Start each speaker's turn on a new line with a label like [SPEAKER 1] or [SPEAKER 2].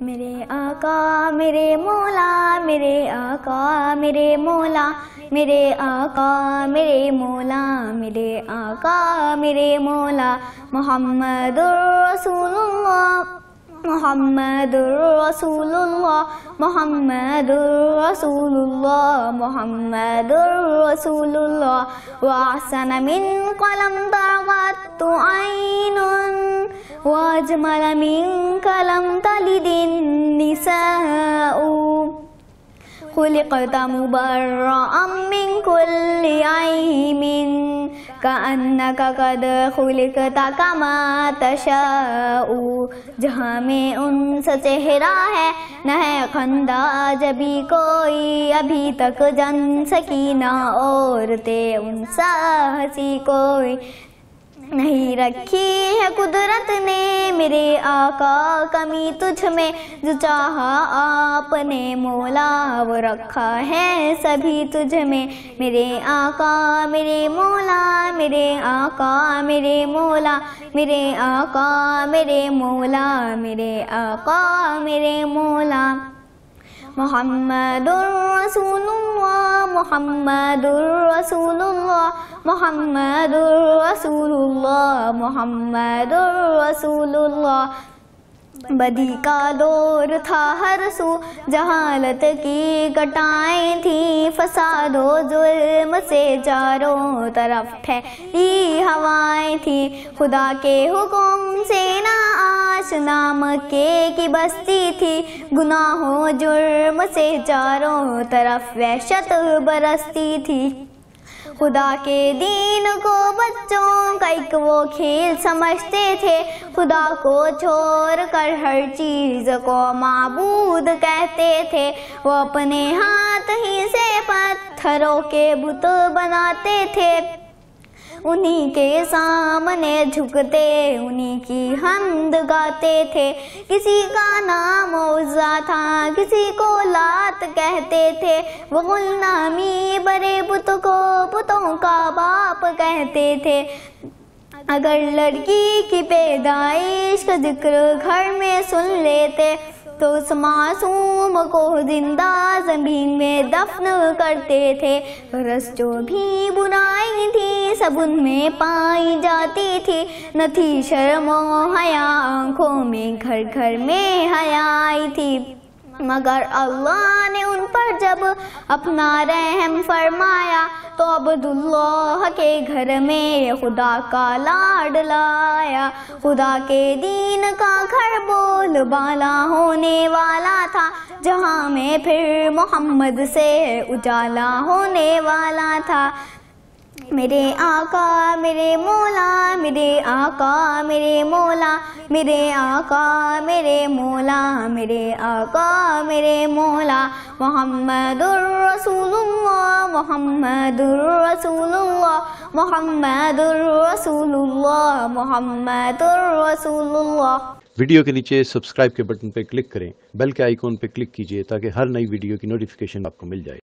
[SPEAKER 1] میرے آقا میرے مولا، میرے آقا میرے مولا، میرے آقا میرے مولا، میرے آقا میرے مولا، محمد رسول اللہ، محمد رسول اللہ، محمد رسول اللہ، محمد رسول اللہ، وأحسن منك لم تغط عين، وأجمل منك لم تلد النساء، خلقت مبرأ من كل عيب، كأنك قد خلقت كما تشاء، جہاں میں ان سے چہرہ ہے نہ ہے خندہ جبھی کوئی، ابھی تک جن سکینہ عورتیں ان سا ہنسی کوئی نہیں رکھی ہے قدرت نے، میرے آقا کمی تجھ میں جو چاہا آپ نے مولا وہ رکھا ہے سبھی تجھ میں، میرے آقا میرے مولا، میرے آقا میرے مولا، میرے آقا میرے مولا، میرے آقا میرے مولا، محمد رسول اللہ، محمد رسول اللہ، محمد رسول اللہ، محمد رسول اللہ، بدی کا دور تھا ہر سو، جہالت کی کٹائیں تھیں، فساد و ظلم سے چاروں طرف ٹھہری ہوائیں تھیں، خدا کے حکم سے نہ آشنا مکے کی بستی تھی، گناہ و جرم سے چاروں طرف وحشت برستی تھی، خدا کے دین کو بچوں کا ایک وہ کھیل سمجھتے تھے، خدا کو چھوڑ کر ہر چیز کو معبود کہتے تھے، وہ اپنے ہاتھ ہی سے پتھروں کے بت بناتے تھے، انہی کے سامنے جھکتے انہی کی حمد گاتے تھے، کسی کا نام عزا تھا کسی کو لات کہتے تھے، وہ غلامی برے بت کو بتوں کا باپ کہتے تھے، اگر لڑکی کی پیدائش کا ذکر گھر میں سن لیتے تو اس معصوم کو زندہ زمین میں دفن کرتے تھے، رس جو بھی برائی تھی سب ان میں پائی جاتی تھی، نہ تھی شرم و حیا آنکھوں میں گھر گھر میں حیا آئی تھی، مگر اللہ نے ان پر جب اپنا رحم فرمایا تو عبداللہ کے گھر میں خدا کا لاڈ لایا، خدا کے دین کا گھر بول بالا ہونے والا تھا، جہاں میں پھر محمد سے اجالا ہونے والا تھا، میرے آقا میرے مولا، میرے آقا میرے مولا، میرے آقا میرے مولا، میرے آقا میرے مولا، محمد رسول اللہ، محمد رسول اللہ، محمد رسول اللہ، محمد رسول اللہ۔
[SPEAKER 2] ویڈیو کے نیچے سبسکرائب کے بٹن پہ کلک کریں، بیل کے آئیکن پہ کلک کیجئے تاکہ ہر نئی ویڈیو کی نوٹیفیکیشن آپ کو مل جائے۔